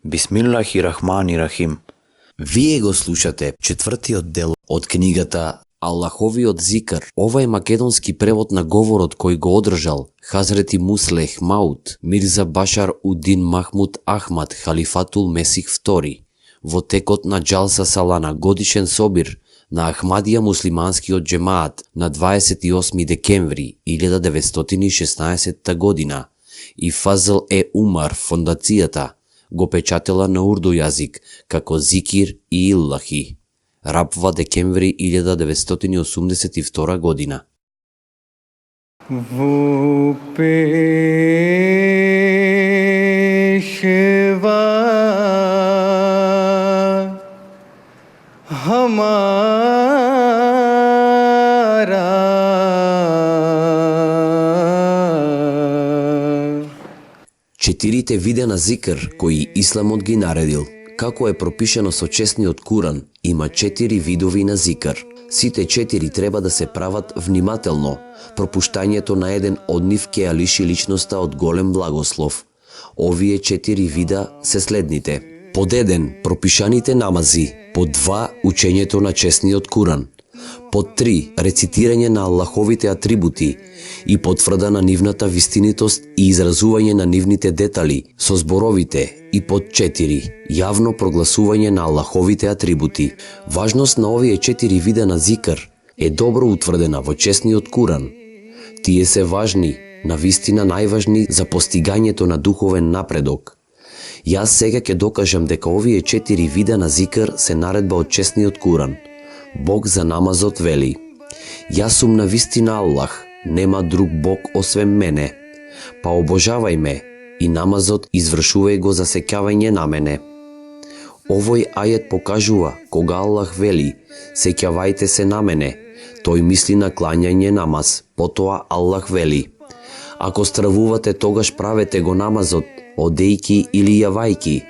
Бисмиллахи-рахмани-рахим. Вие го слушате четвртиот дел од книгата Аллаховиот зикр. Ова е македонски превод на говорот кој го одржал Хазрети Муслех Маут Мирза Башар Удин Махмуд Ахмад Халифатул Месих II во текот на Џалса Салана, годишен собир на Ахмадија муслиманскиот џемаат на 28 декември 1916 година и Фазл Умар фондацијата го печатела на урду јазик како Зикир и Иллахи. Рабва, декември 1982 година. वो पेशवा हमारा Четирите вида на зикр кои Исламот ги наредил, како е пропишано со чесниот Куран, има 4 видови на зикр. Сите 4 треба да се прават внимателно. Пропуштањето на еден од нив ќе ја лиши личноста од голем благослов. Овие 4 вида се следните: под 1 пропишаните намази, под 2 учењето на чесниот Куран, под 3 рецитирање на Аллаховите атрибути и потврда на нивната вистинитост и изразување на нивните детали со зборовите, и под 4 јавно прогласување на Аллаховите атрибути. Важност на овие 4 вида на зикр е добро утврдена во чесниот Куран. Тие се важни, на вистина најважни за постигањето на духовен напредок. Јас сега ќе докажам дека овие 4 вида на зикр се наредба од чесниот Куран. Бог за намазот вели: Јас сум на вистина Аллах, нема друг Бог освен мене. Па обожавај ме и намазот извршувај го за сеќавање на мене. Овој ајет покажува кога Аллах вели: сеќавајте се на мене, тој мисли на клањање намаз. Потоа Аллах вели: ако стравувате, тогаш правете го намазот, одејки или јавајки,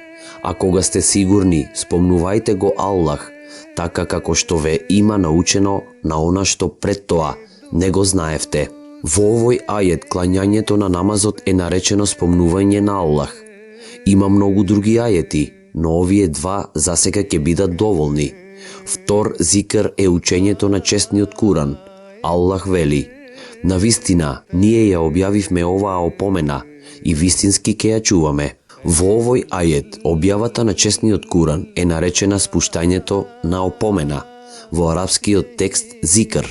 а кога сте сигурни, спомнувајте го Аллах, така како што ве има научено на она што пред тоа не го знаевте. Во овој ајет клањањето на намазот е наречено спомнување на Аллах. Има многу други ајети, но овие два засега ќе бидат доволни. Втор зикр е учењето на честниот Куран. Аллах вели: навистина, ние ја објавивме оваа опомена и вистински ќе ја чуваме. Во овој ајет, објавата на честниот Куран е наречена спуштањето на опомена, во арапскиот текст зикр.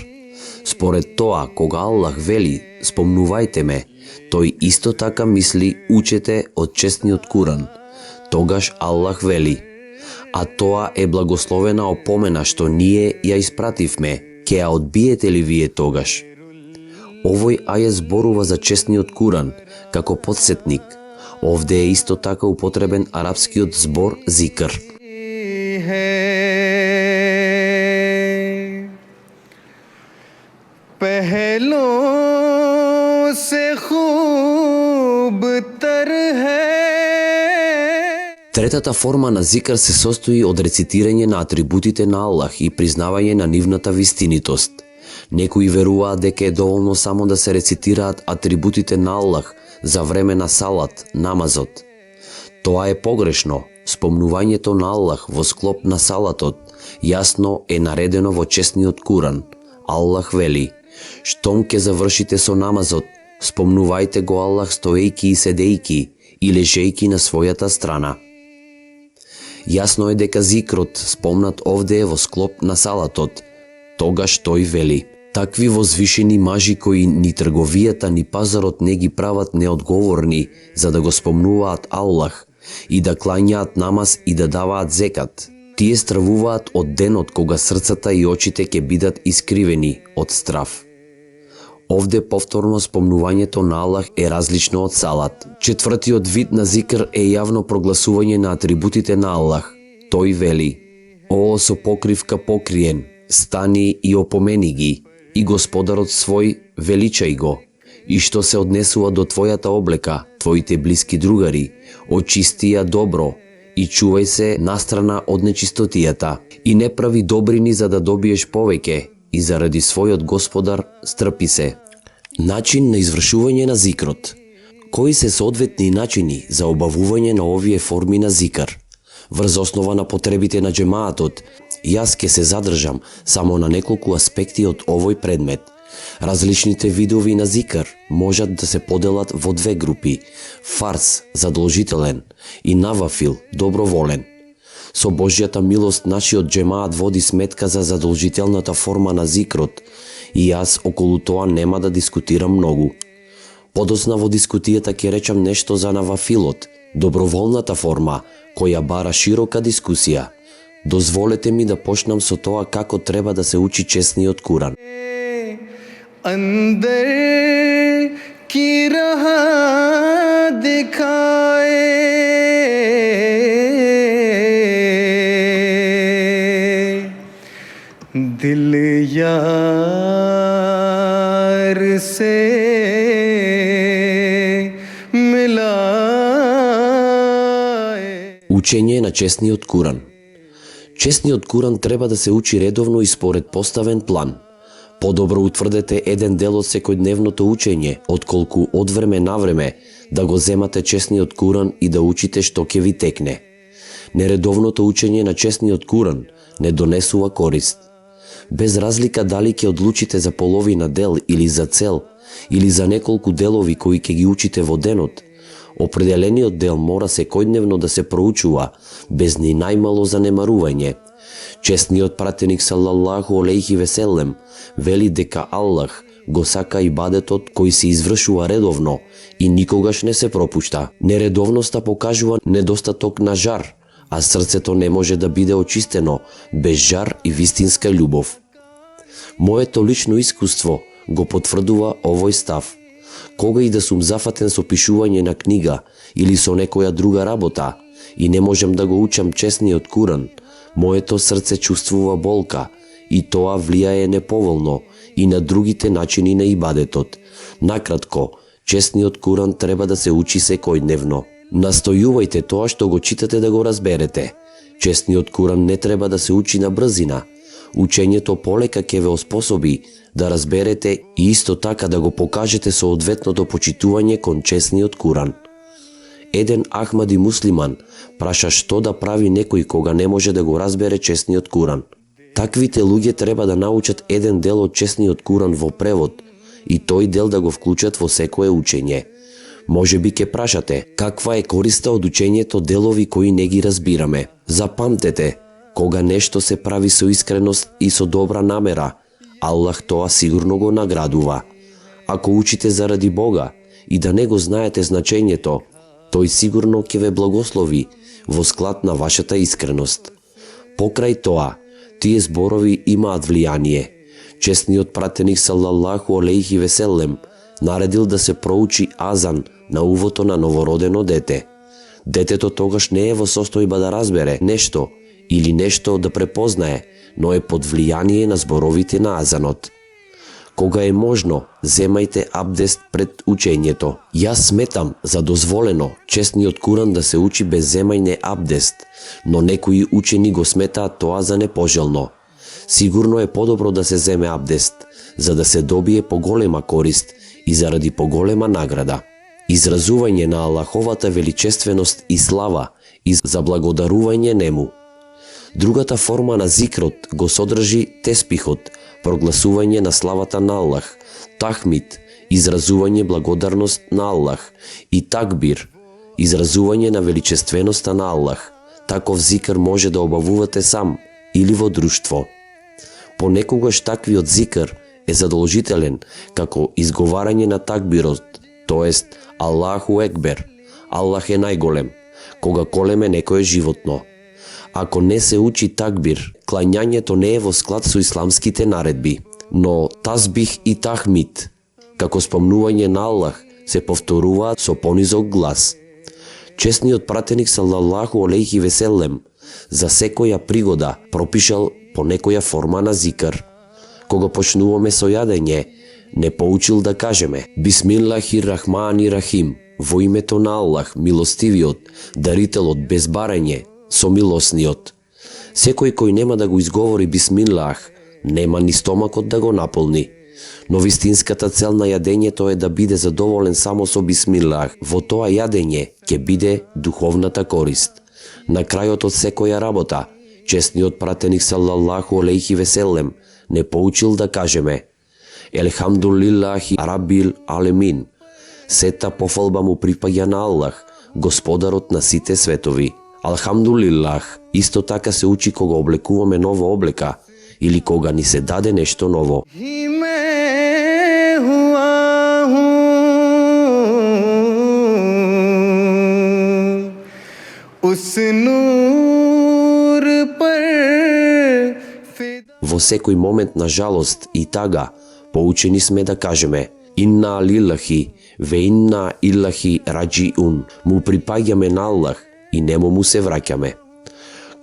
Според тоа, кога Аллах вели спомнувајте ме, тој исто така мисли учете од честниот Куран. Тогаш Аллах вели: а тоа е благословена опомена што ние ја испративме, ќе ја одбиете ли вие тогаш? Овој ајет зборува за честниот Куран како подсетник. Овде е исто така употребен арапскиот збор зикр. Третата форма на зикр се состои од рецитирање на атрибутите на Аллах и признавање на нивната вистинитост. Некои веруваат дека е доволно само да се рецитираат атрибутите на Аллах за време на салат, намазот. Тоа е погрешно. Спомнувањето на Аллах во склоп на салатот јасно е наредено во честниот Куран. Аллах вели: штом ке завршите со намазот, спомнувајте го Аллах стоејки и седејки и лежејки на својата страна. Јасно е дека зикрот спомнат овде е во склоп на салатот. Тогаш тој вели: такви возвишени мажи кои ни трговијата ни пазарот не ги прават неодговорни за да го спомнуваат Аллах и да клањаат намаз и да даваат зекат. Тие стравуваат од денот кога срцата и очите ќе бидат искривени од страв. Овде повторно спомнувањето на Аллах е различно од салат. Четвртиот вид на зикр е јавно прогласување на атрибутите на Аллах. Тој вели: о, со покривка покриен, стани и опомени ги, и Господарот свој величај го, и што се однесува до твојата облека, твоите блиски другари, очисти ја добро и чувај се настрана од нечистотијата, и не прави добрини за да добиеш повеќе, и заради својот Господар стрпи се. Начин на извршување на зикрот. Кои се соодветни начини за обавување на овие форми на зикар? Врз основа на потребите на джемаатот, јас ќе се задржам само на неколку аспекти од овој предмет. Различните видови на зикар можат да се поделат во две групи: фарз, задолжителен, и навафил, доброволен. Со Божјата милост нашиот джемаат води сметка за задолжителната форма на зикрот и јас околу тоа нема да дискутирам многу. Подоцна во дискутијата ќе речам нешто за навафилот, доброволната форма, која бара широка дискусија. Дозволете ми да почнам со тоа како треба да се учи чесниот Куран. अंदर की राह दिखाए दिल यार से मिलाए. Учење на чесниот Куран. Чесниот Куран треба да се учи редовно и според поставен план. Подобро утврдете еден дел од секојдневното учење, отколку од време на време да го земате чесниот Куран и да учите што ќе ви текне. Нередовното учење на чесниот Куран не донесува корист. Без разлика дали ќе одлучите за половина дел или за цел, или за неколку делови кои ќе ги учите во денот, определениот дел мора секојдневно да се проучува, без ни најмало занемарување. Честниот пратеник салаллаху алейхи веселем вели дека Аллах го сака ибадетот кој се извршува редовно и никогаш не се пропушта. Нередовноста покажува недостаток на жар, а срцето не може да биде очистено без жар и вистинска љубов. Моето лично искуство го потврдува овој став. Кога и да сум зафатен со пишување на книга или со некоја друга работа и не можем да го учам чесниот Куран, моето срце чувствува болка и тоа влијае неповолно и на другите начини на ибадетот. Накратко, чесниот Куран треба да се учи секојдневно. Настојувајте тоа што го читате да го разберете. Чесниот Куран не треба да се учи на брзина. Учењето полека ќе ве оспособи да разберете и исто така да го покажете соодветното почитување кон чесниот Куран. Еден Ахмади муслиман праша што да прави некој кога не може да го разбере чесниот Куран. Таквите луѓе треба да научат еден дел од чесниот Куран во превод и тој дел да го вклучат во секое учење. Може би ќе прашате, каква е користа од учењето делови кои не ги разбираме? Запамтете, кога нешто се прави со искреност и со добра намера, Аллах тоа сигурно го наградува. Ако учите заради Бога и да не го знаете значењето, тој сигурно ќе ве благослови во склад на вашата искреност. Покрај тоа, тие зборови имаат влијание. Честниот пратеник салаллаху алейхи веселем наредил да се проучи азан на увото на новородено дете. Детето тогаш не е во состојба да разбере нешто или нешто да препознае, но е под влијание на зборовите на азанот. Кога е можно, земајте абдест пред учењето. Јас сметам за дозволено честниот Куран да се учи без земајне абдест, но некои учени го сметаат тоа за непожелно. Сигурно е подобро да се земе абдест, за да се добие поголема корист и заради поголема награда. Изразување на Аллаховата величественост и слава и заблагодарување нему. Другата форма на зикрот го содржи теспихот, прогласување на славата на Аллах, тахмид, изразување благодарност на Аллах, и такбир, изразување на величественоста на Аллах. Таков зикр може да обавувате сам или во друштво. Понекогаш таквиот зикр е задолжителен, како изговарање на такбирот, тоест Аллаху екбер, Аллах е најголем, кога колеме некое животно. Ако не се учи такбир, клањањето не е во склад со исламските наредби, но тазбих и тахмид, како спомнување на Аллах, се повторуваат со понизок глас. Честниот пратеник салаллаху алейхи веселем за секоја пригода пропишал по некоја форма на зикр. Кога почнуваме со јадење, не поучил да кажеме Бисмиллахи рахмани рахим, во името на Аллах, милостивиот, дарителот без барање, сомилосниот. Секој кој нема да го изговори Бисмиллах, нема ни стомакот да го наполни. Но вистинската цел на јадењето е да биде задоволен само со бисмилах. Во тоа јадење ќе биде духовната корист. На крајот од секоја работа, честниот пратеник салаллаху алейхи веселем не поучил да кажеме: Елхамдулиллахи рабил алемин. Сета пофалба му припаѓа на Аллах, Господарот на сите светови. Алхамдулиллах исто така се учи кога облекуваме нова облека или кога ни се даде нешто ново. ही मैं हुआ हूँ उस नूर पर फिदा। Во секој момент на жалост и тага, поучени сме да кажеме: Инна лилахи ве инна илахи раджиун. Му припаѓаме на Аллах и нему му се враќаме.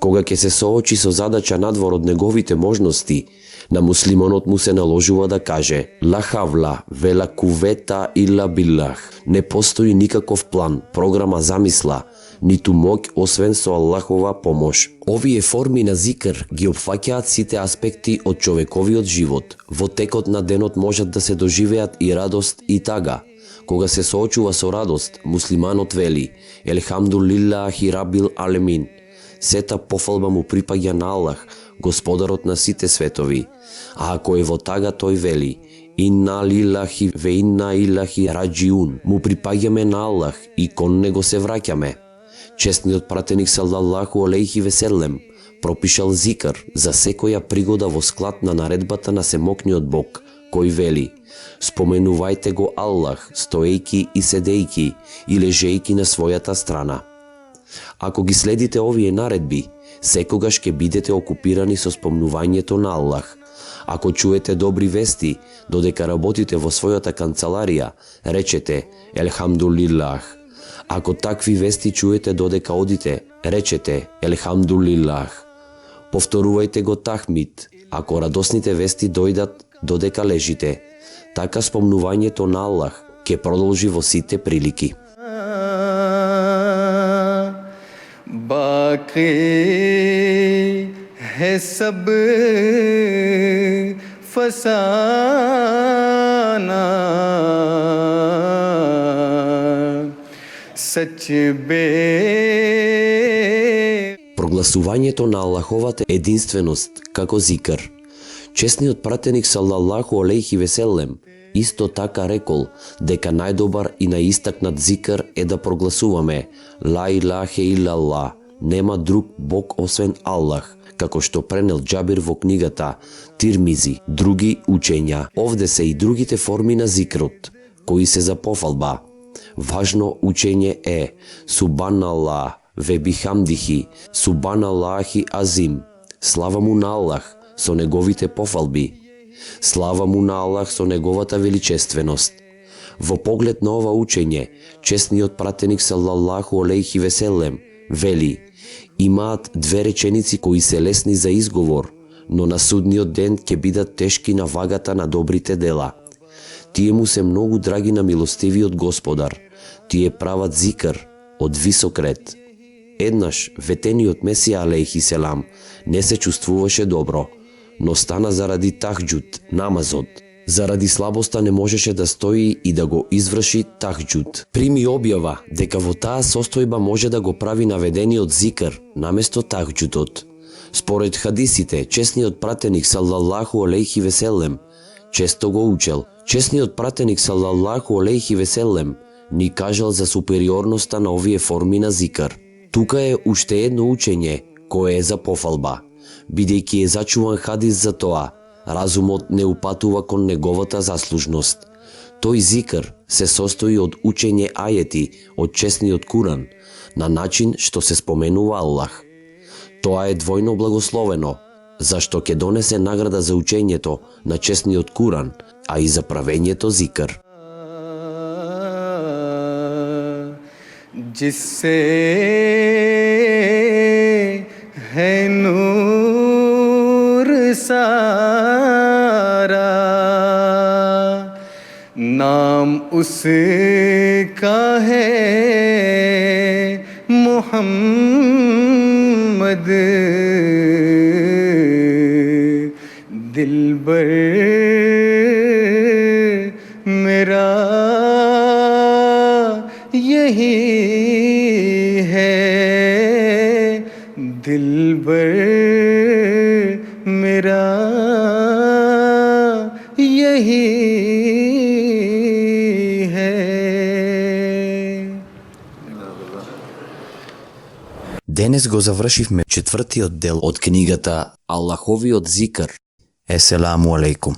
Кога ќе се соочи со задача надвор од неговите можности, на муслиманот му се наложува да каже: Ла хавла вела кувета илла биллах. Не постои никаков план, програма, замисла, ниту моќ освен со Аллахова помош. Овие форми на зикр ги опфаќаат сите аспекти од човековиот живот. Во текот на денот можат да се доживеат и радост и тага. Кога се соочува со радост, муслиманот вели: Елхамдулиллахи рабил алемин. Сета пофалба му припаѓа на Аллах, Господарот на сите светови. А ако е во тага, тој вели: Инна лилахи ве инна илахи раджиун. Му припаѓаме на Аллах и кон него се враќаме. Честниот пратеник салаллаху алейхи веселем пропишал зикр за секоја пригода во склад на наредбата на семокниот Бог, кој вели: Споменувајте го Аллах, стоејки и седејки и лежејки на својата страна. Ако ги следите овие наредби, секогаш ќе бидете окупирани со спомнувањето на Аллах. Ако чуете добри вести додека работите во својата канцеларија, речете: Елхамдулиллах. Ако такви вести чуете додека одите, речете: Елхамдулиллах. Повторувајте го тахмид, ако радосните вести дојдат додека лежите. Така спомнувањето на Аллах ќе продолжи во сите прилики. बाक़ी है सब फसाना सच बे। Прогласувањето на Аллаховата единственост како зикр. Честниот пратеник салаллаху алейхи веселем исто така рекол дека најдобар и наистакнат зикр е да прогласуваме: Ла илахе илаллах, нема друг Бог освен Аллах, како што пренел Џабир во книгата Тирмизи. Други учења. Овде се и другите форми на зикрот, кои се за пофалба. Важно учење е Субаналлах ве бихамдихи, Субаналлахи азим. Слава му на Аллах со неговите пофалби. Слава му на Аллах со неговата величественост. Во поглед на ова учење, честниот пратеник салаллаху алейхи веселем вели: Имаат две реченици кои се лесни за изговор, но на судниот ден ќе бидат тешки на вагата на добрите дела. Тие му се многу драги на милостивиот Господар. Тие прават зикр од висок ред. Еднаш ветениот Месија алейхи селам не се чувствуваше добро, но стана заради тахџуд, намазот. Заради слабоста не можеше да стои и да го изврши тахџуд. Прими објава дека во таа состојба може да го прави наведениот зикр наместо тахџудот. Според хадисите, честниот пратеник салаллаху алейхи веселем често го учел. Честниот пратеник салаллаху алейхи веселем ни кажал за супериорноста на овие форми на зикр. Тука е уште едно учење кое е за пофалба. Бидејќи е зачуван хадис за тоа, разумот не упатува кон неговата заслужност. Тој зикр се состои од учење ајети од честниот Куран, на начин што се споменува Аллах. Тоа е двојно благословено, зашто ќе донесе награда за учењето на честниот Куран, а и за правењето зикр. जिससे है नूर सारा नाम उसका है मोहम्मद दिलबर दिलबर मेरा यही है. Денес го завршивме четвртиот дел од книгата Аллаховиот зикр. Еселаму алейкум.